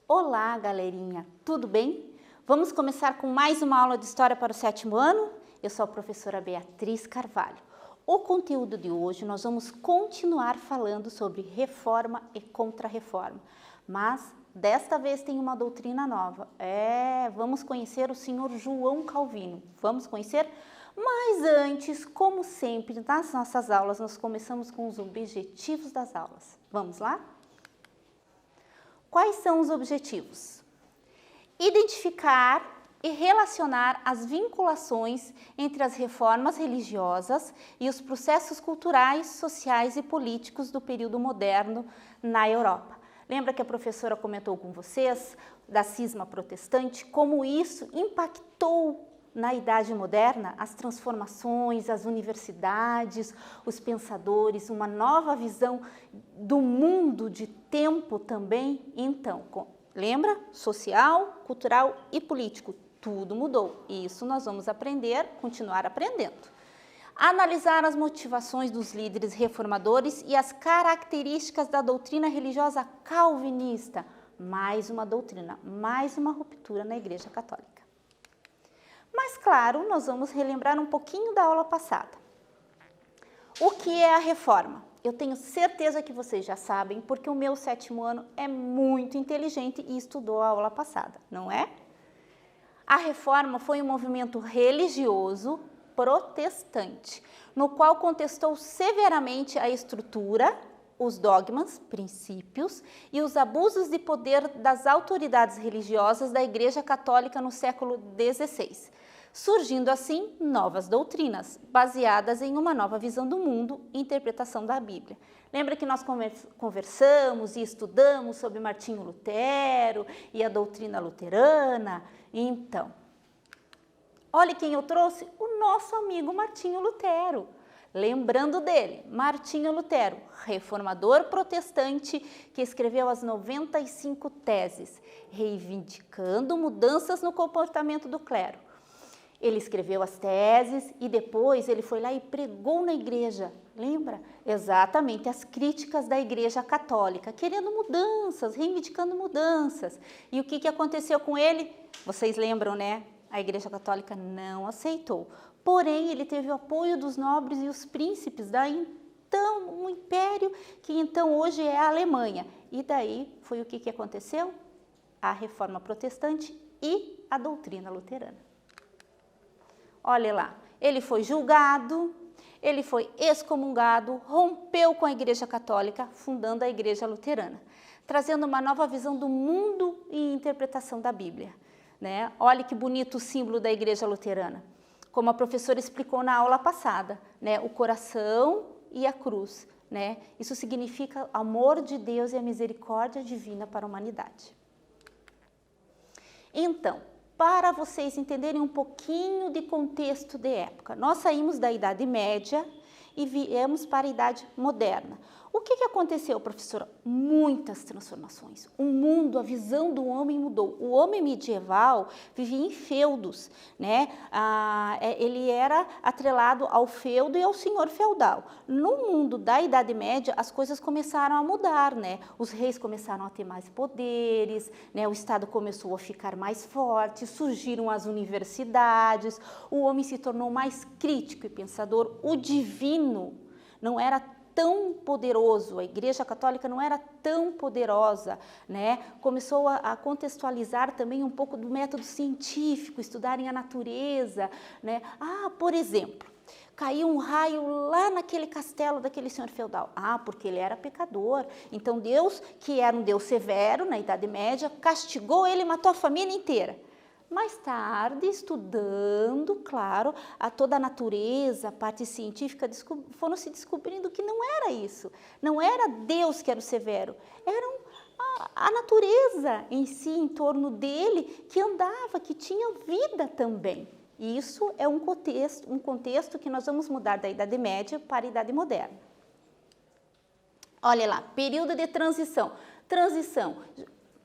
Olá, galerinha, tudo bem? Vamos começar com mais uma aula de História para o 7º ano? Eu sou a professora Beatriz Carvalho. O conteúdo de hoje nós vamos continuar falando sobre reforma e contra-reforma, mas desta vez tem uma doutrina nova. Vamos conhecer o senhor João Calvino. Vamos conhecer? Mas antes, como sempre, nas nossas aulas, nós começamos com os objetivos das aulas. Vamos lá? Quais são os objetivos? Identificar e relacionar as vinculações entre as reformas religiosas e os processos culturais, sociais e políticos do período moderno na Europa. Lembra que a professora comentou com vocês da cisma protestante, como isso impactou na Idade Moderna as transformações, as universidades, os pensadores, uma nova visão do mundo de tempo também? Então, lembra? Social, cultural e político. Tudo mudou. E isso nós vamos aprender, continuar aprendendo. Analisar as motivações dos líderes reformadores e as características da doutrina religiosa calvinista. Mais uma doutrina, mais uma ruptura na Igreja Católica. Mas, claro, nós vamos relembrar um pouquinho da aula passada. O que é a reforma? Eu tenho certeza que vocês já sabem, porque o meu 7º ano é muito inteligente e estudou a aula passada, não é? A reforma foi um movimento religioso protestante, no qual contestou severamente a estrutura, os dogmas, princípios e os abusos de poder das autoridades religiosas da Igreja Católica no século XVI, surgindo assim novas doutrinas, baseadas em uma nova visão do mundo e interpretação da Bíblia. Lembra que nós conversamos e estudamos sobre Martinho Lutero e a doutrina luterana? Então, olha quem eu trouxe, o nosso amigo Martinho Lutero. Lembrando dele, Martinho Lutero, reformador protestante que escreveu as 95 teses, reivindicando mudanças no comportamento do clero. Ele escreveu as teses e depois ele foi lá e pregou na igreja, lembra? Exatamente, as críticas da Igreja Católica, querendo mudanças, reivindicando mudanças. E o que aconteceu com ele? Vocês lembram, né? A Igreja Católica não aceitou. Porém, ele teve o apoio dos nobres e os príncipes da um império que então hoje é a Alemanha. E daí foi o que aconteceu? A Reforma Protestante e a doutrina luterana. Olha lá, ele foi julgado, ele foi excomungado, rompeu com a Igreja Católica, fundando a Igreja Luterana, trazendo uma nova visão do mundo e interpretação da Bíblia, né? Olha que bonito o símbolo da Igreja Luterana, como a professora explicou na aula passada, né? O coração e a cruz, né? Isso significa amor de Deus e a misericórdia divina para a humanidade. Então, para vocês entenderem um pouquinho de contexto de época, nós saímos da Idade Média e viemos para a Idade Moderna. O que aconteceu, professora? Muitas transformações. O mundo, a visão do homem mudou. O homem medieval vivia em feudos, né? Ele era atrelado ao feudo e ao senhor feudal. No mundo da Idade Média, as coisas começaram a mudar, né? Os reis começaram a ter mais poderes, né? O Estado começou a ficar mais forte, surgiram as universidades, o homem se tornou mais crítico e pensador. O divino não era tão poderoso, a Igreja Católica não era tão poderosa, né? Começou a contextualizar também um pouco do método científico, estudarem a natureza, né? Por exemplo, caiu um raio lá naquele castelo daquele senhor feudal. Porque ele era pecador. Então Deus, que era um Deus severo na Idade Média, castigou ele e matou a família inteira. Mais tarde, estudando, claro, toda a natureza, a parte científica, foram se descobrindo que não era isso. Não era Deus que era o severo, era a natureza em si, em torno dele, que andava, que tinha vida também. E isso é um contexto que nós vamos mudar da Idade Média para a Idade Moderna. Olha lá, período de transição.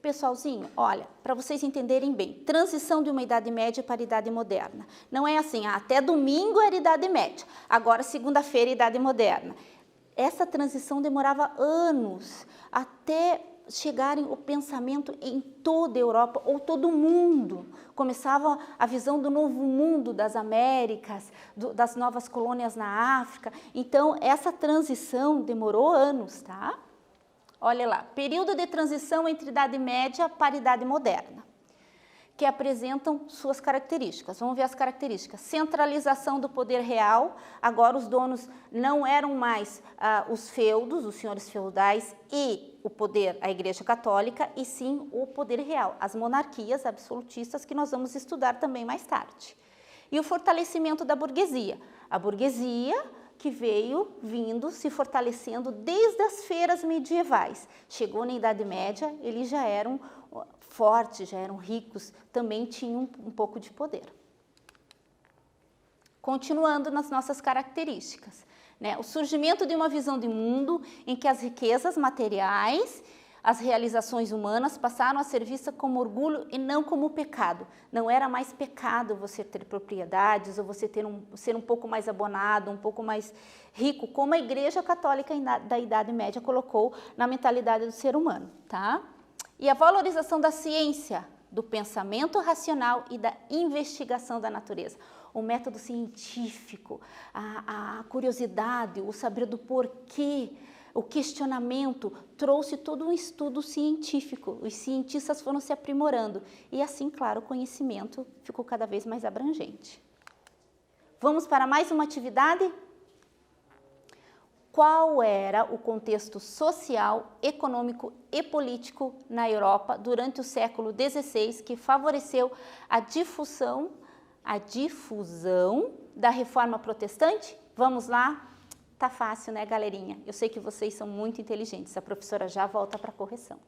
Pessoalzinho, olha, para vocês entenderem bem, transição de uma Idade Média para a Idade Moderna. Não é assim, até domingo era Idade Média, agora segunda-feira Idade Moderna. Essa transição demorava anos até chegarem o pensamento em toda a Europa ou todo o mundo. Começava a visão do novo mundo das Américas, das novas colônias na África. Então, essa transição demorou anos, tá? Olha lá, período de transição entre Idade Média para Idade Moderna, que apresentam suas características. Vamos ver as características. Centralização do poder real. Agora os donos não eram mais os feudos, os senhores feudais e o poder, a Igreja Católica, e sim o poder real, as monarquias absolutistas que nós vamos estudar também mais tarde. E o fortalecimento da burguesia. A burguesia que veio vindo, se fortalecendo desde as feiras medievais. Chegou na Idade Média, eles já eram fortes, já eram ricos, também tinham um pouco de poder. Continuando nas nossas características, né? O surgimento de uma visão de mundo em que as riquezas materiais, as realizações humanas passaram a ser vistas como orgulho e não como pecado. Não era mais pecado você ter propriedades ou você ser um pouco mais abonado, um pouco mais rico, como a Igreja Católica da Idade Média colocou na mentalidade do ser humano, tá? E a valorização da ciência, do pensamento racional e da investigação da natureza. O método científico, a curiosidade, o saber do porquê, o questionamento trouxe todo um estudo científico. Os cientistas foram se aprimorando e assim, claro, o conhecimento ficou cada vez mais abrangente. Vamos para mais uma atividade? Qual era o contexto social, econômico e político na Europa durante o século XVI que favoreceu a difusão da Reforma Protestante? Vamos lá? Tá fácil, né, galerinha? Eu sei que vocês são muito inteligentes. A professora já volta para a correção.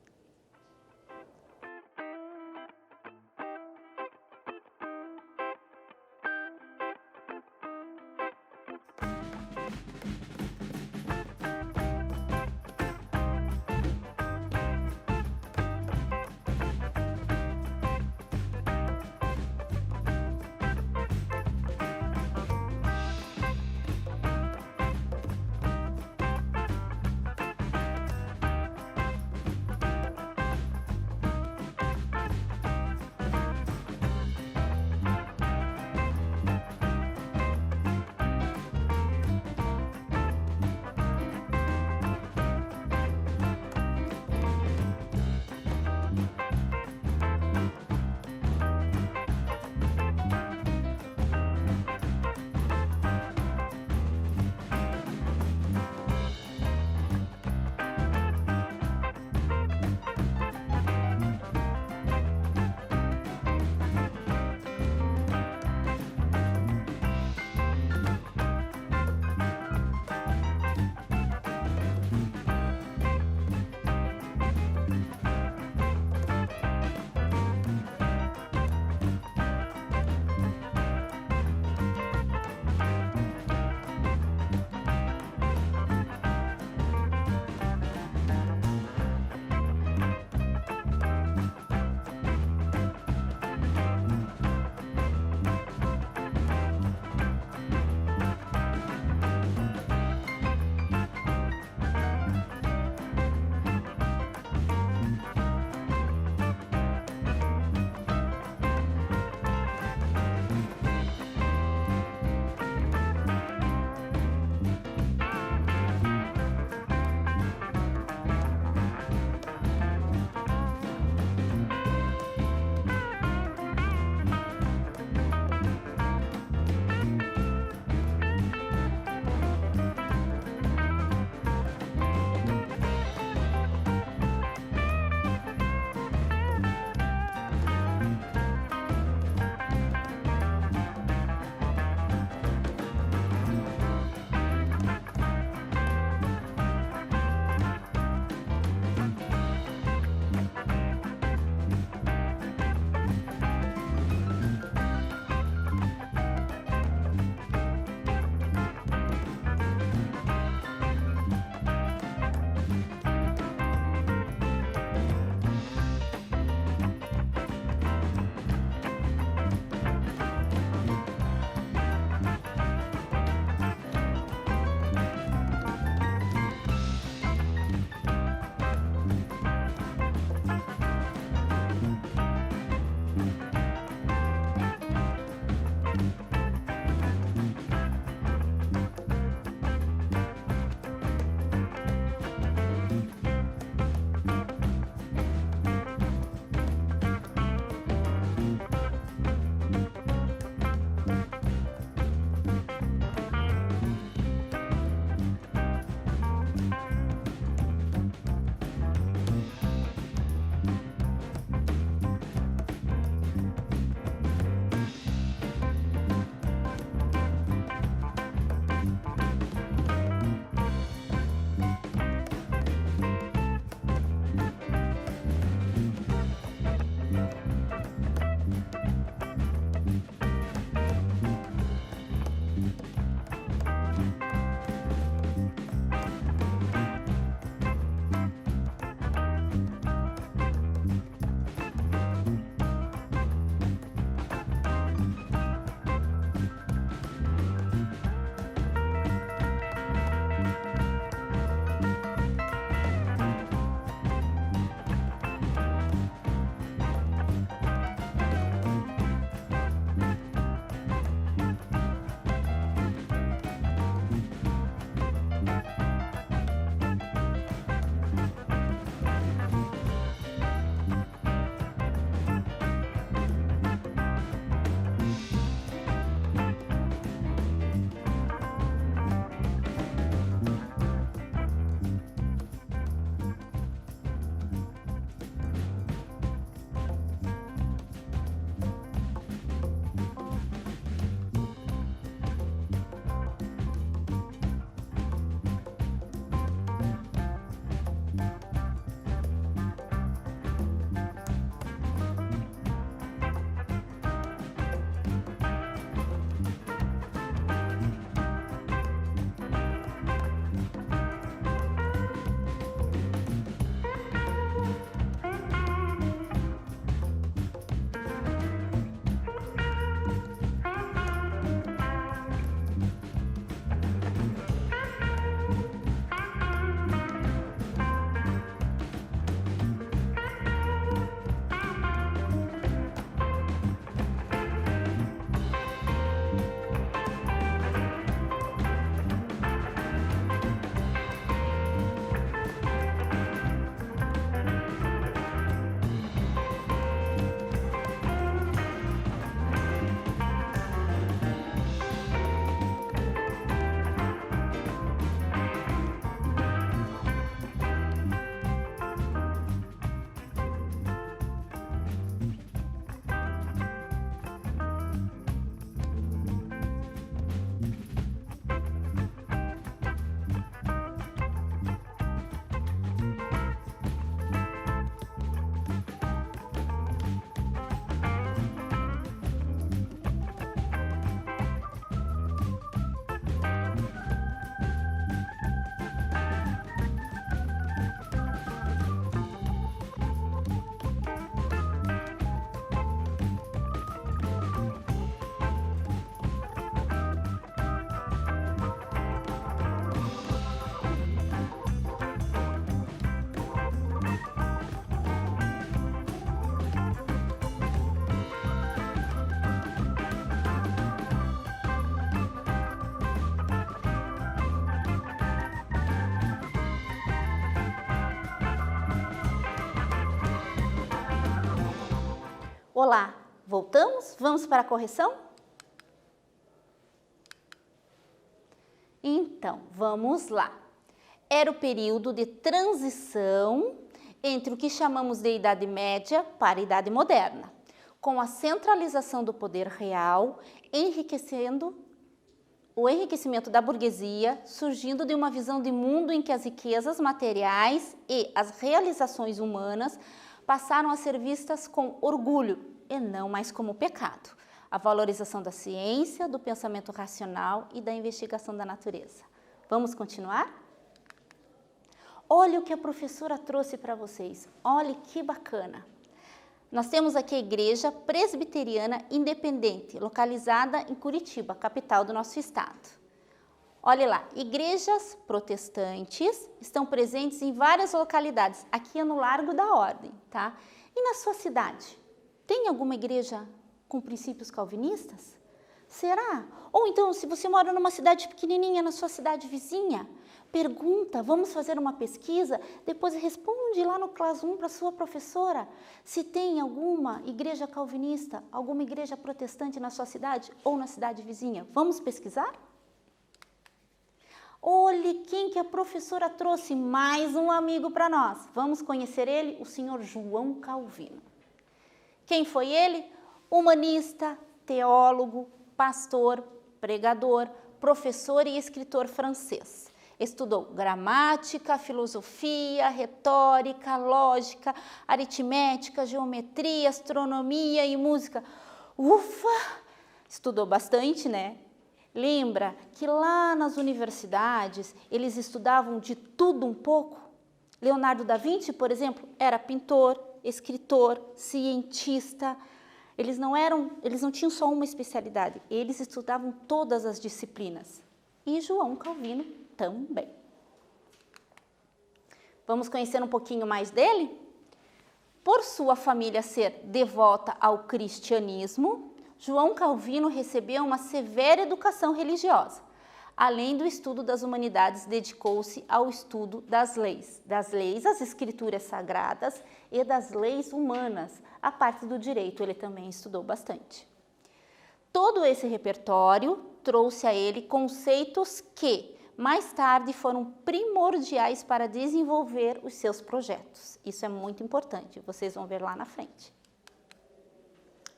Olá, voltamos? Vamos para a correção? Então, vamos lá. Era o período de transição entre o que chamamos de Idade Média para a Idade Moderna, com a centralização do poder real, o enriquecimento da burguesia, surgindo de uma visão de mundo em que as riquezas materiais e as realizações humanas passaram a ser vistas com orgulho e não mais como pecado. A valorização da ciência, do pensamento racional e da investigação da natureza. Vamos continuar? Olha o que a professora trouxe para vocês. Olha que bacana. Nós temos aqui a Igreja Presbiteriana Independente, localizada em Curitiba, capital do nosso estado. Olha lá, igrejas protestantes estão presentes em várias localidades. Aqui é no Largo da Ordem, tá? E na sua cidade, tem alguma igreja com princípios calvinistas? Será? Ou então, se você mora numa cidade pequenininha, na sua cidade vizinha, pergunta, vamos fazer uma pesquisa, depois responde lá no Class 1 para sua professora se tem alguma igreja calvinista, alguma igreja protestante na sua cidade ou na cidade vizinha. Vamos pesquisar? Olhe quem que a professora trouxe, mais um amigo para nós. Vamos conhecer ele, o senhor João Calvino. Quem foi ele? Humanista, teólogo, pastor, pregador, professor e escritor francês. Estudou gramática, filosofia, retórica, lógica, aritmética, geometria, astronomia e música. Ufa! Estudou bastante, né? Lembra que lá nas universidades eles estudavam de tudo um pouco? Leonardo da Vinci, por exemplo, era pintor, escritor, cientista. Eles não tinham só uma especialidade, eles estudavam todas as disciplinas. E João Calvino também. Vamos conhecer um pouquinho mais dele? Por sua família ser devota ao cristianismo, João Calvino recebeu uma severa educação religiosa. Além do estudo das humanidades, dedicou-se ao estudo das leis, as escrituras sagradas e das leis humanas. A parte do direito ele também estudou bastante. Todo esse repertório trouxe a ele conceitos que, mais tarde, foram primordiais para desenvolver os seus projetos. Isso é muito importante, vocês vão ver lá na frente.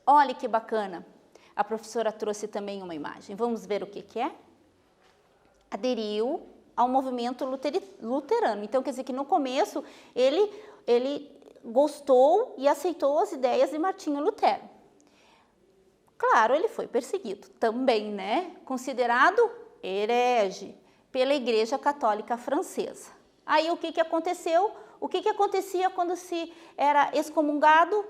Olha que bacana, a professora trouxe também uma imagem. Vamos ver o que é? Aderiu ao movimento luterano. Então, quer dizer que no começo ele gostou e aceitou as ideias de Martinho Lutero. Claro, ele foi perseguido também, né? Considerado herege pela Igreja Católica Francesa. Aí o que aconteceu? O que acontecia quando se era excomungado?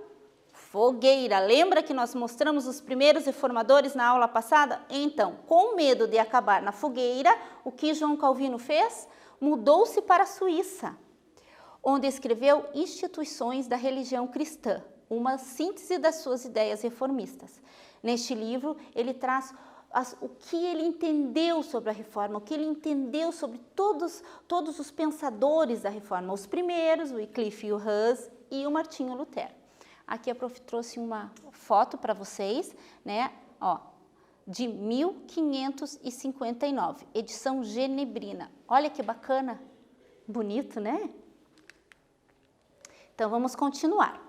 Fogueira. Lembra que nós mostramos os primeiros reformadores na aula passada? Então, com medo de acabar na fogueira, o que João Calvino fez? Mudou-se para a Suíça, onde escreveu Instituições da Religião Cristã, uma síntese das suas ideias reformistas. Neste livro, ele traz o que ele entendeu sobre a Reforma, o que ele entendeu sobre todos os pensadores da Reforma, os primeiros, o Wycliffe e o Hus e o Martinho Lutero. Aqui a prof trouxe uma foto para vocês, né? Ó, de 1559, edição genebrina. Olha que bacana, bonito, né? Então vamos continuar.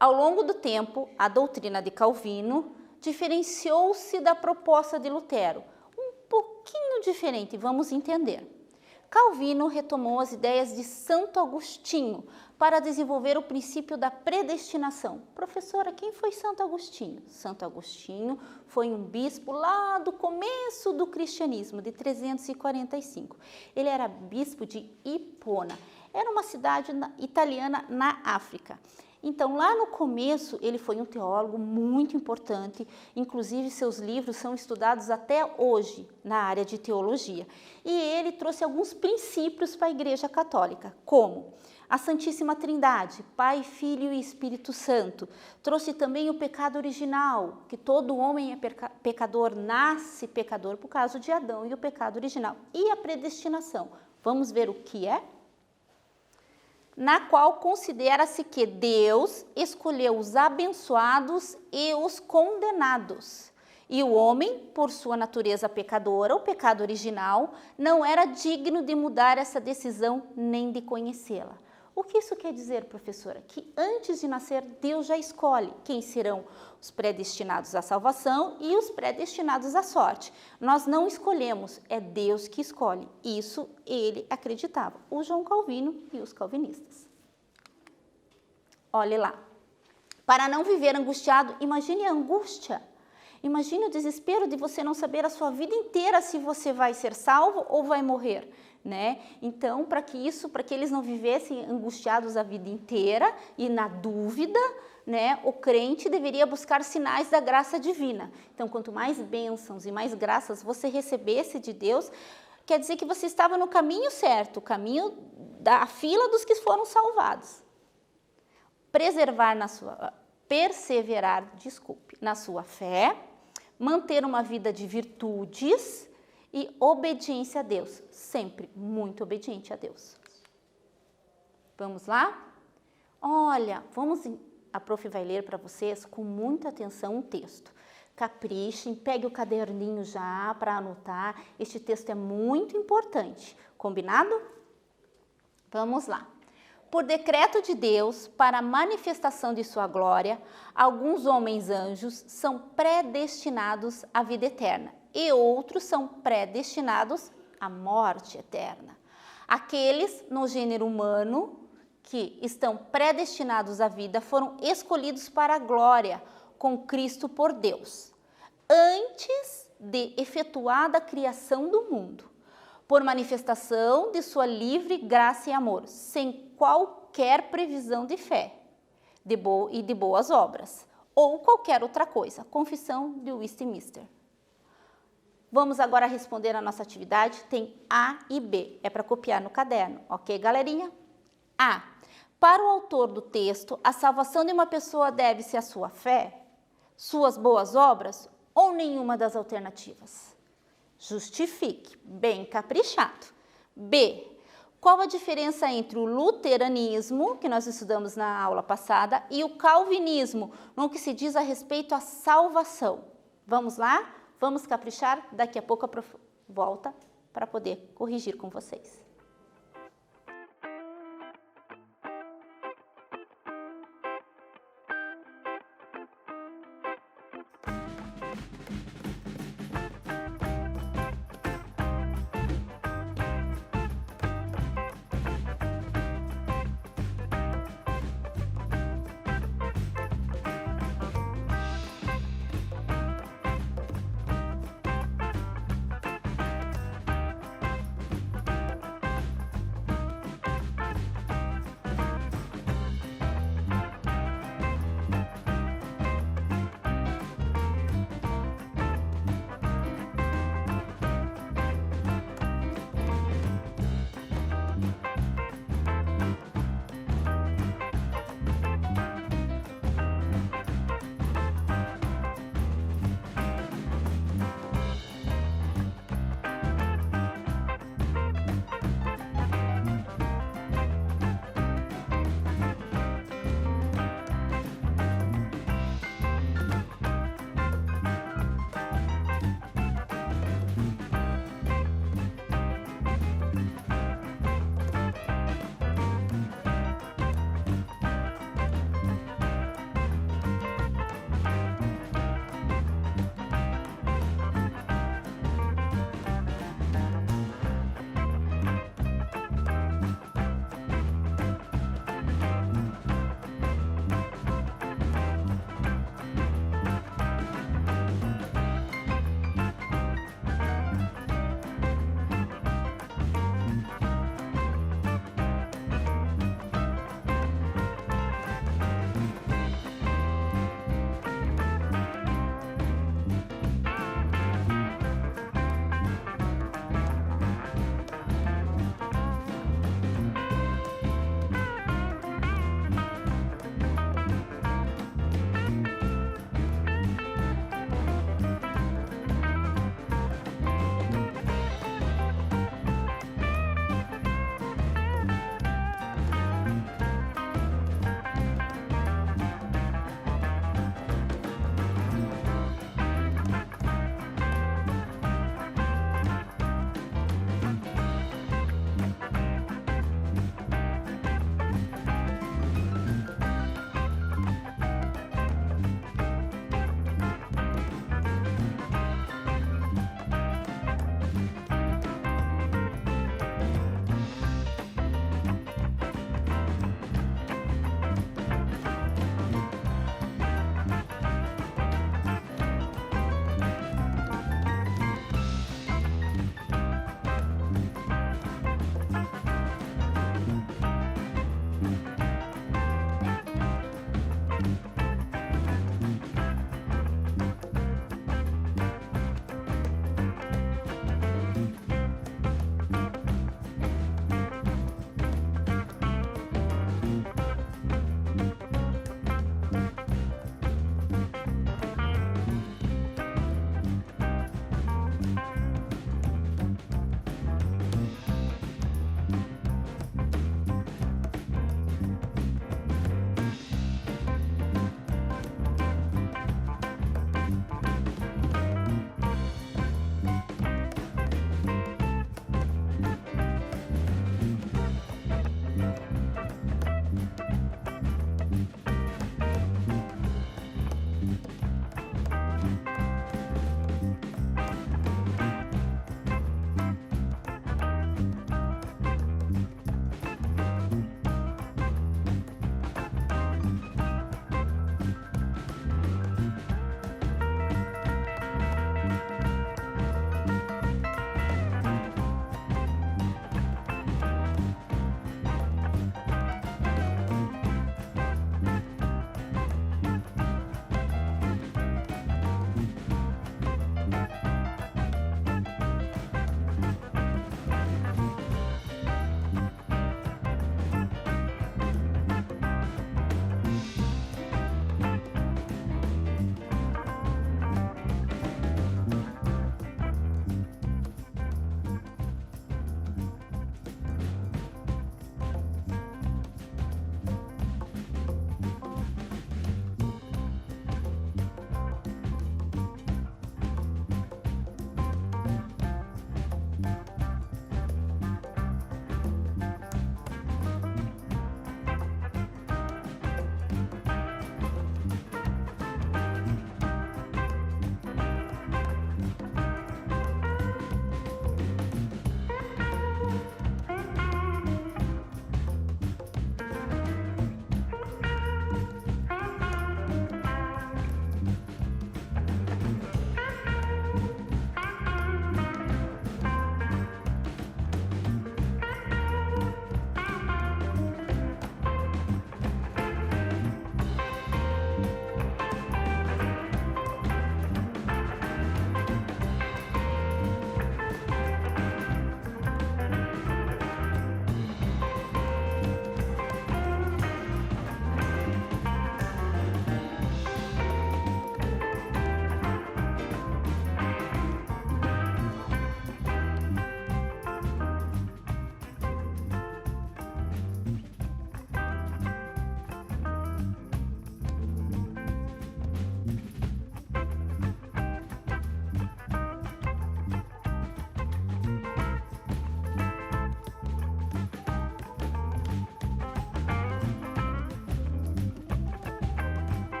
Ao longo do tempo, a doutrina de Calvino diferenciou-se da proposta de Lutero, um pouquinho diferente, vamos entender. Calvino retomou as ideias de Santo Agostinho para desenvolver o princípio da predestinação. Professora, quem foi Santo Agostinho? Santo Agostinho foi um bispo lá do começo do cristianismo, de 345. Ele era bispo de Hipona, era uma cidade italiana na África. Então, lá no começo, ele foi um teólogo muito importante, inclusive seus livros são estudados até hoje na área de teologia. E ele trouxe alguns princípios para a Igreja Católica, como a Santíssima Trindade, Pai, Filho e Espírito Santo. Trouxe também o pecado original, que todo homem é pecador, nasce pecador por causa de Adão e o pecado original. E a predestinação. Vamos ver o que é? na qual considera-se que Deus escolheu os abençoados e os condenados. E o homem, por sua natureza pecadora, o pecado original, não era digno de mudar essa decisão nem de conhecê-la. O que isso quer dizer, professora? Que antes de nascer, Deus já escolhe quem serão os predestinados à salvação e os predestinados à sorte. Nós não escolhemos, é Deus que escolhe. Isso ele acreditava, o João Calvino e os calvinistas. Olhe lá. Para não viver angustiado, imagine a angústia. Imagine o desespero de você não saber a sua vida inteira se você vai ser salvo ou vai morrer, né? Então, para que eles não vivessem angustiados a vida inteira e na dúvida, né, o crente deveria buscar sinais da graça divina. Então, quanto mais bênçãos e mais graças você recebesse de Deus, quer dizer que você estava no caminho certo, o caminho da fila dos que foram salvados. Perseverar na sua fé, manter uma vida de virtudes e obediência a Deus, sempre muito obediente a Deus. Vamos lá? Olha, a prof vai ler para vocês com muita atenção um texto. Caprichem, pegue o caderninho já para anotar, este texto é muito importante, combinado? Vamos lá. Por decreto de Deus, para a manifestação de sua glória, alguns homens anjos são predestinados à vida eterna e outros são predestinados à morte eterna. Aqueles no gênero humano que estão predestinados à vida foram escolhidos para a glória com Cristo por Deus, antes de efetuada a criação do mundo, por manifestação de sua livre graça e amor, sem qualquer previsão de fé e de boas obras, ou qualquer outra coisa. Confissão de Westminster. Vamos agora responder a nossa atividade, tem A e B, é para copiar no caderno, ok, galerinha? A. Para o autor do texto, a salvação de uma pessoa deve-se à sua fé, suas boas obras ou nenhuma das alternativas? Justifique, bem caprichado. B. Qual a diferença entre o luteranismo, que nós estudamos na aula passada, e o calvinismo, no que se diz a respeito à salvação? Vamos lá? Vamos caprichar? Daqui a pouco a prof volta para poder corrigir com vocês.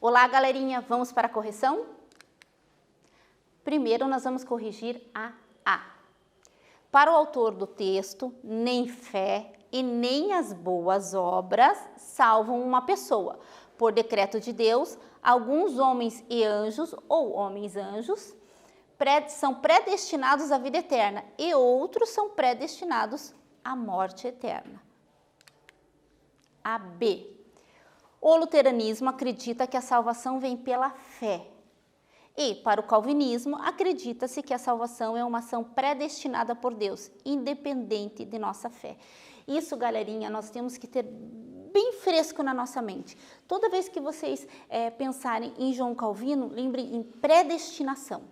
Olá, galerinha, vamos para a correção? Primeiro, nós vamos corrigir a A. Para o autor do texto, nem fé e nem as boas obras salvam uma pessoa. Por decreto de Deus, alguns homens e anjos, ou homens-anjos, são predestinados à vida eterna e outros são predestinados à morte eterna. A B. O luteranismo acredita que a salvação vem pela fé. E, para o calvinismo, acredita-se que a salvação é uma ação predestinada por Deus, independente de nossa fé. Isso, galerinha, nós temos que ter bem fresco na nossa mente. Toda vez que vocês pensarem em João Calvino, lembrem em predestinação,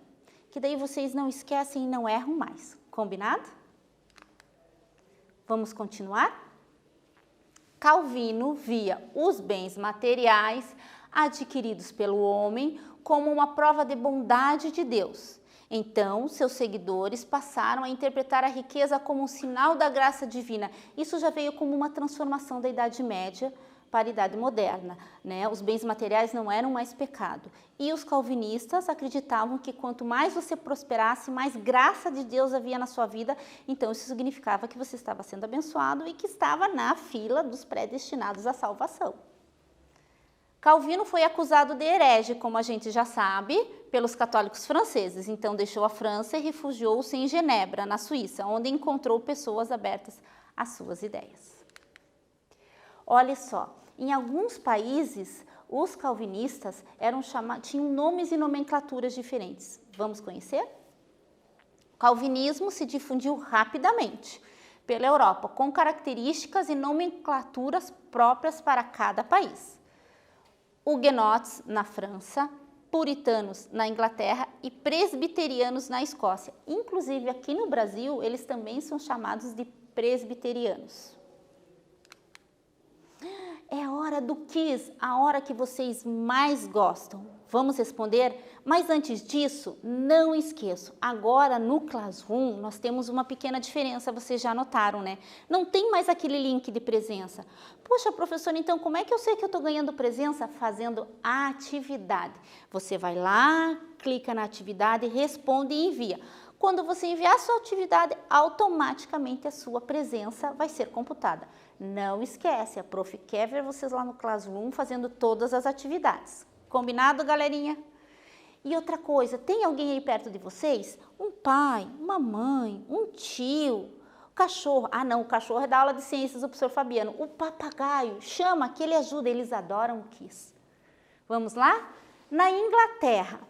que daí vocês não esquecem e não erram mais. Combinado? Vamos continuar? Calvino via os bens materiais adquiridos pelo homem como uma prova de bondade de Deus. Então, seus seguidores passaram a interpretar a riqueza como um sinal da graça divina. Isso já veio como uma transformação da Idade Média para a Idade Moderna, né? Os bens materiais não eram mais pecado. E os calvinistas acreditavam que quanto mais você prosperasse, mais graça de Deus havia na sua vida. Então, isso significava que você estava sendo abençoado e que estava na fila dos predestinados à salvação. Calvino foi acusado de herege, como a gente já sabe, pelos católicos franceses. Então, deixou a França e refugiou-se em Genebra, na Suíça, onde encontrou pessoas abertas às suas ideias. Olha só, em alguns países, os calvinistas tinham nomes e nomenclaturas diferentes. Vamos conhecer? O calvinismo se difundiu rapidamente pela Europa, com características e nomenclaturas próprias para cada país. Huguenotes na França, puritanos na Inglaterra e presbiterianos na Escócia. Inclusive, aqui no Brasil, eles também são chamados de presbiterianos. É a hora do quiz, a hora que vocês mais gostam. Vamos responder? Mas antes disso, não esqueçam, agora no Classroom nós temos uma pequena diferença, vocês já notaram, né? Não tem mais aquele link de presença. Poxa, professora, então como é que eu sei que eu estou ganhando presença? Fazendo a atividade. Você vai lá, clica na atividade, responde e envia. Quando você enviar a sua atividade, automaticamente a sua presença vai ser computada. Não esquece, a prof quer ver vocês lá no Classroom fazendo todas as atividades. Combinado, galerinha? E outra coisa, tem alguém aí perto de vocês? Um pai, uma mãe, um tio, cachorro. Ah, não, o cachorro é da aula de ciências do professor Fabiano. O papagaio, chama que ele ajuda, eles adoram o quiz. Vamos lá? Na Inglaterra,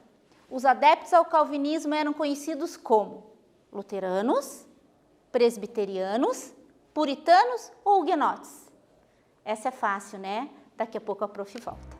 os adeptos ao calvinismo eram conhecidos como luteranos, presbiterianos, puritanos ou huguenotes? Essa é fácil, né? Daqui a pouco a prof volta.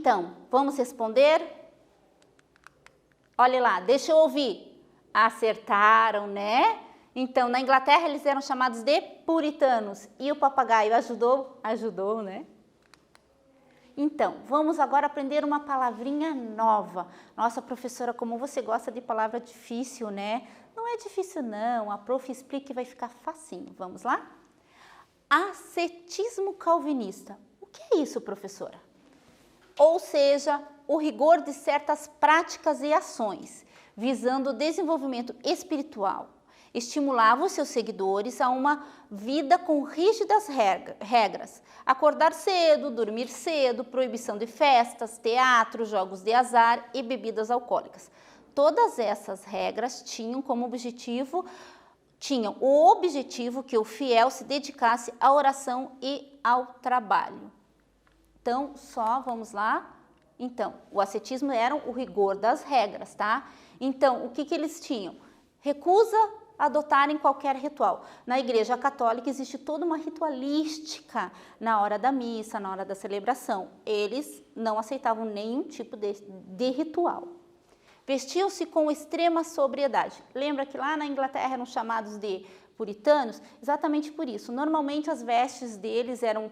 Então, vamos responder? Olha lá, deixa eu ouvir. Acertaram, né? Então, na Inglaterra eles eram chamados de puritanos. E o papagaio ajudou? Ajudou, né? Então, vamos agora aprender uma palavrinha nova. Nossa, professora, como você gosta de palavra difícil, né? Não é difícil não, a prof explica e vai ficar facinho. Vamos lá? Ascetismo calvinista. O que é isso, professora? Ou seja, o rigor de certas práticas e ações, visando o desenvolvimento espiritual. Estimulava os seus seguidores a uma vida com rígidas regras. Acordar cedo, dormir cedo, proibição de festas, teatro, jogos de azar e bebidas alcoólicas. Todas essas regras tinham o objetivo que o fiel se dedicasse à oração e ao trabalho. Então, vamos lá. Então, o ascetismo era o rigor das regras, tá? Então, o que eles tinham? Recusa adotarem qualquer ritual. Na Igreja Católica existe toda uma ritualística na hora da missa, na hora da celebração. Eles não aceitavam nenhum tipo de ritual. Vestiam-se com extrema sobriedade. Lembra que lá na Inglaterra eram chamados de puritanos? Exatamente por isso. Normalmente as vestes deles eram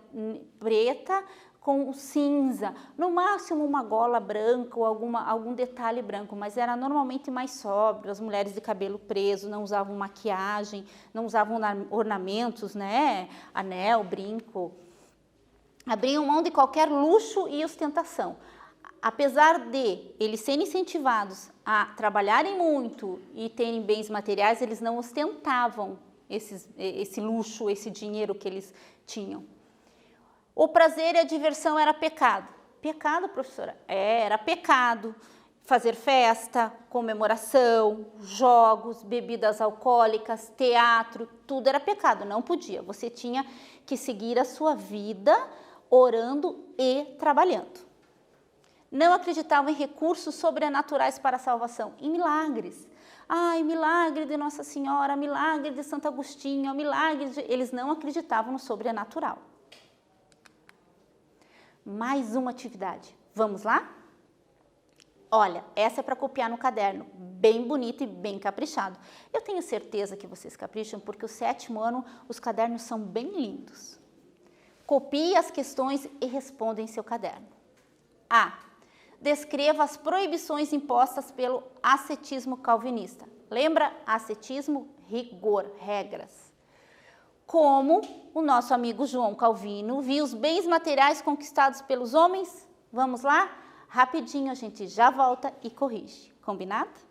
preta com cinza, no máximo uma gola branca ou algum detalhe branco, mas era normalmente mais sóbrio. As mulheres de cabelo preso não usavam maquiagem, não usavam ornamentos, né? Anel, brinco. Abriam mão de qualquer luxo e ostentação. Apesar de eles serem incentivados a trabalharem muito e terem bens materiais, eles não ostentavam esse luxo, esse dinheiro que eles tinham. O prazer e a diversão era pecado. Pecado, professora? Era pecado. Fazer festa, comemoração, jogos, bebidas alcoólicas, teatro, tudo era pecado, não podia. Você tinha que seguir a sua vida orando e trabalhando. Não acreditavam em recursos sobrenaturais para a salvação, em milagres. Ai, milagre de Nossa Senhora, milagre de Santo Agostinho, milagre de... Eles não acreditavam no sobrenatural. Mais uma atividade. Vamos lá? Olha, essa é para copiar no caderno, bem bonito e bem caprichado. Eu tenho certeza que vocês capricham porque o 7º ano os cadernos são bem lindos. Copie as questões e responda em seu caderno. A. Descreva as proibições impostas pelo ascetismo calvinista. Lembra? Ascetismo, rigor, regras. Como o nosso amigo João Calvino via os bens materiais conquistados pelos homens? Vamos lá? Rapidinho a gente já volta e corrige. Combinado?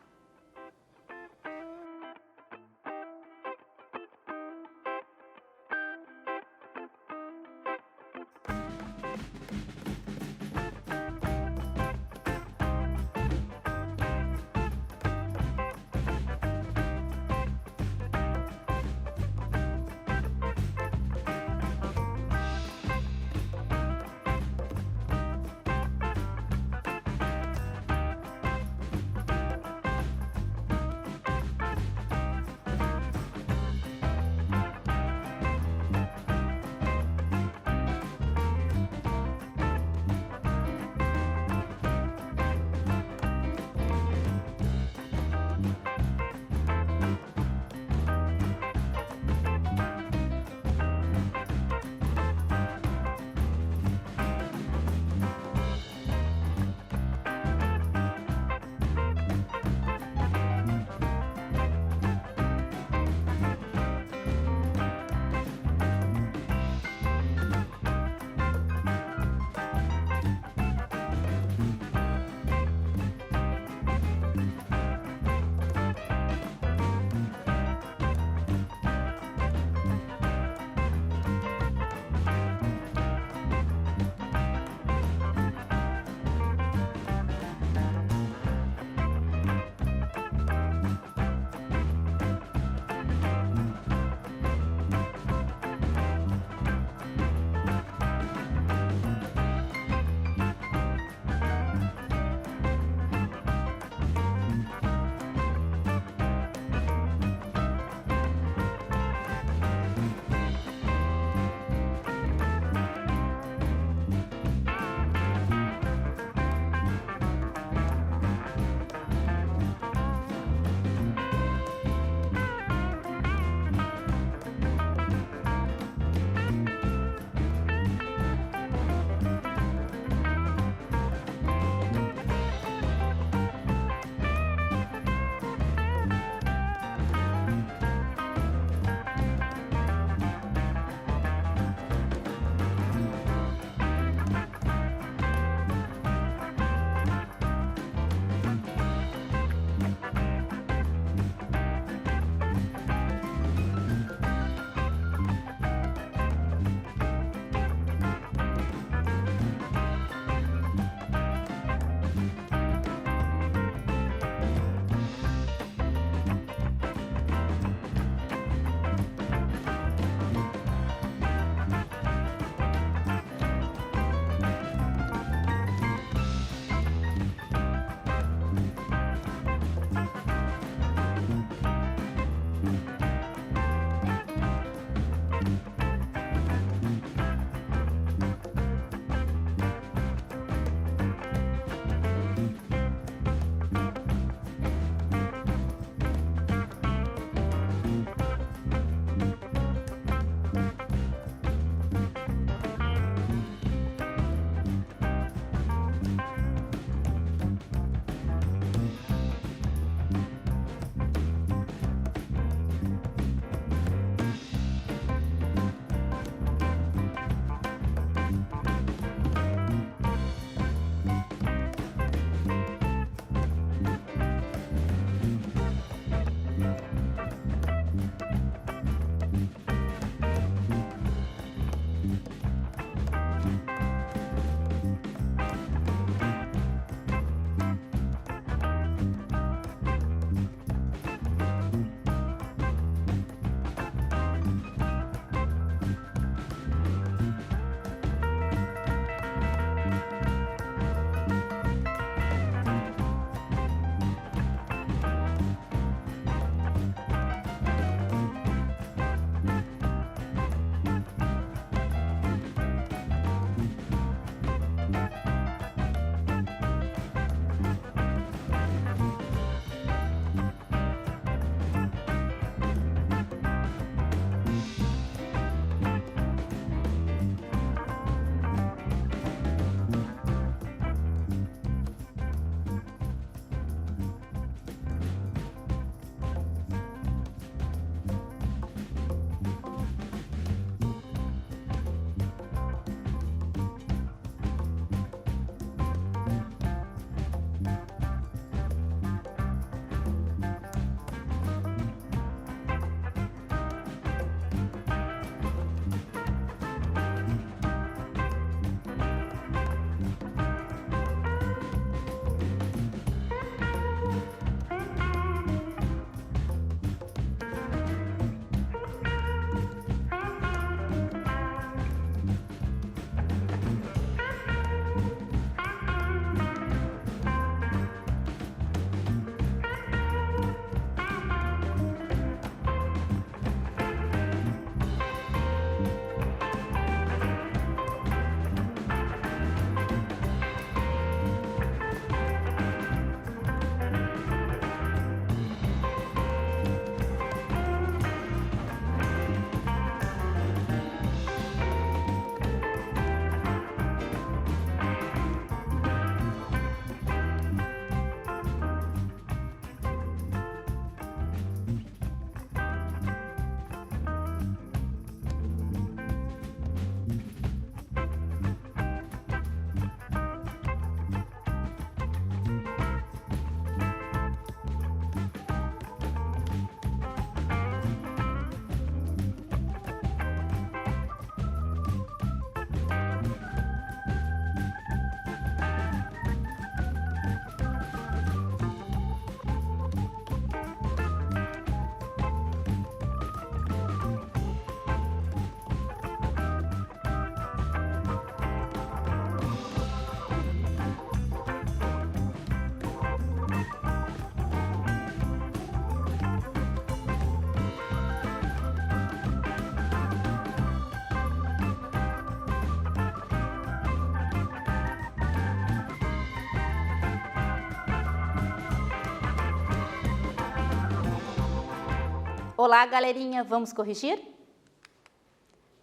Olá, galerinha, vamos corrigir?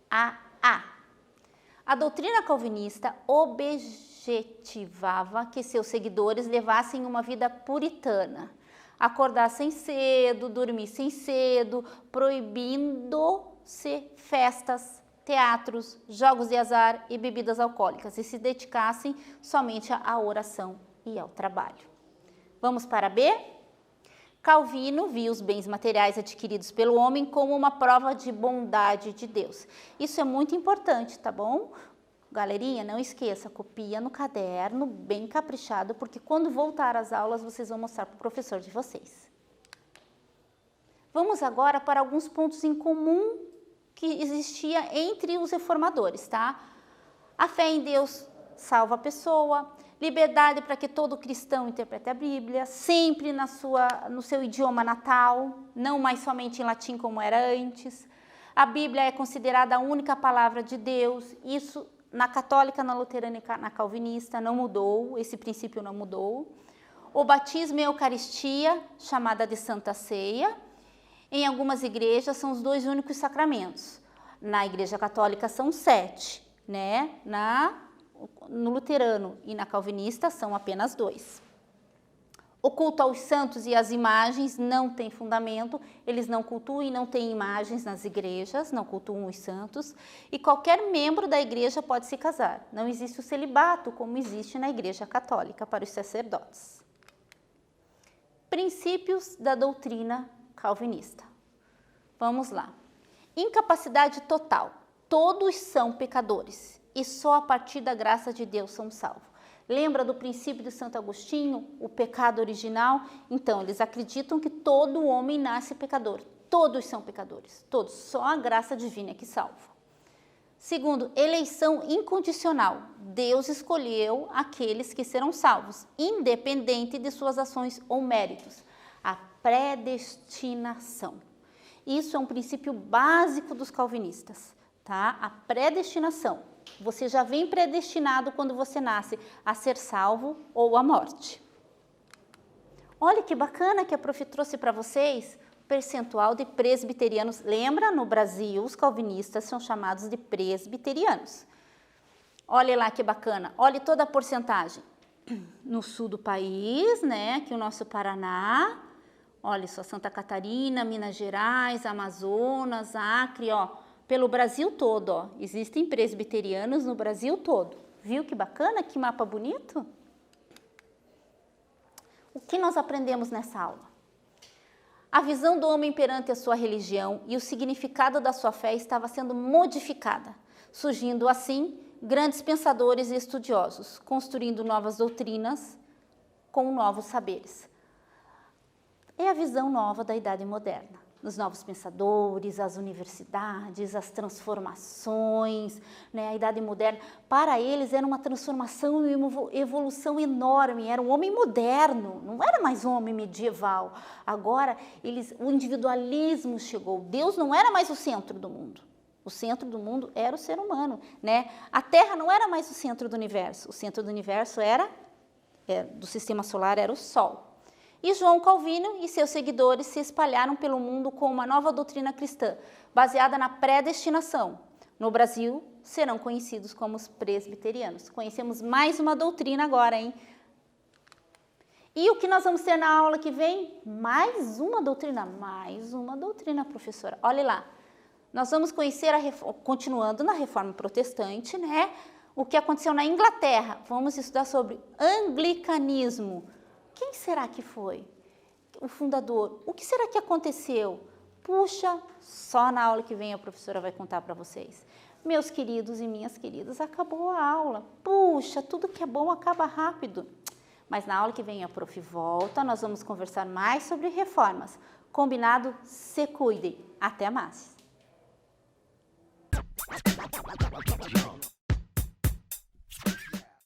A. A doutrina calvinista objetivava que seus seguidores levassem uma vida puritana, acordassem cedo, dormissem cedo, proibindo-se festas, teatros, jogos de azar e bebidas alcoólicas e se dedicassem somente à oração e ao trabalho. Vamos para B? Calvino viu os bens materiais adquiridos pelo homem como uma prova de bondade de Deus. Isso é muito importante, tá bom? Galerinha, não esqueça, copia no caderno, bem caprichado, porque quando voltar às aulas, vocês vão mostrar para o professor de vocês. Vamos agora para alguns pontos em comum que existia entre os reformadores, tá? A fé em Deus salva a pessoa, liberdade para que todo cristão interprete a Bíblia, sempre no seu idioma natal, não mais somente em latim como era antes. A Bíblia é considerada a única palavra de Deus, isso na católica, na luterana e na calvinista não mudou, esse princípio não mudou. O batismo e a Eucaristia, chamada de Santa Ceia, em algumas igrejas são os 2 únicos sacramentos. Na Igreja Católica são 7, né? No luterano e na calvinista são apenas 2. O culto aos santos e às imagens não tem fundamento, eles não cultuam e não têm imagens nas igrejas, não cultuam os santos, e qualquer membro da igreja pode se casar. Não existe o celibato como existe na Igreja Católica para os sacerdotes. Princípios da doutrina calvinista. Vamos lá. Incapacidade total. Todos são pecadores e só a partir da graça de Deus são salvos. Lembra do princípio de Santo Agostinho, o pecado original? Então, eles acreditam que todo homem nasce pecador. Todos são pecadores, todos. Só a graça divina é que salva. Segundo, eleição incondicional. Deus escolheu aqueles que serão salvos, independente de suas ações ou méritos. A predestinação. Isso é um princípio básico dos calvinistas, tá? A predestinação. Você já vem predestinado quando você nasce a ser salvo ou à morte. Olha que bacana que a prof trouxe para vocês o percentual de presbiterianos. Lembra, no Brasil, os calvinistas são chamados de presbiterianos. Olha lá que bacana, olha toda a porcentagem. No sul do país, né, aqui o nosso Paraná, olha só, Santa Catarina, Minas Gerais, Amazonas, Acre, ó. Pelo Brasil todo, ó, existem presbiterianos no Brasil todo. Viu que bacana, que mapa bonito? O que nós aprendemos nessa aula? A visão do homem perante a sua religião e o significado da sua fé estava sendo modificada, surgindo assim grandes pensadores e estudiosos, construindo novas doutrinas com novos saberes. É a visão nova da Idade Moderna. Os novos pensadores, as universidades, as transformações, né? A Idade Moderna, para eles era uma transformação e uma evolução enorme, era um homem moderno, não era mais um homem medieval. Agora, o individualismo chegou, Deus não era mais o centro do mundo. O centro do mundo era o ser humano, né? A Terra não era mais o centro do universo do sistema solar era o Sol. E João Calvino e seus seguidores se espalharam pelo mundo com uma nova doutrina cristã, baseada na predestinação. No Brasil, serão conhecidos como os presbiterianos. Conhecemos mais uma doutrina agora, hein? E o que nós vamos ter na aula que vem? Mais uma doutrina, professora. Olha lá, nós vamos conhecer, continuando na Reforma Protestante, né? O que aconteceu na Inglaterra. Vamos estudar sobre anglicanismo. Quem será que foi o fundador? O que será que aconteceu? Puxa, só na aula que vem a professora vai contar para vocês. Meus queridos e minhas queridas, acabou a aula. Puxa, tudo que é bom acaba rápido. Mas na aula que vem a prof volta, nós vamos conversar mais sobre reformas. Combinado? Se cuidem. Até mais.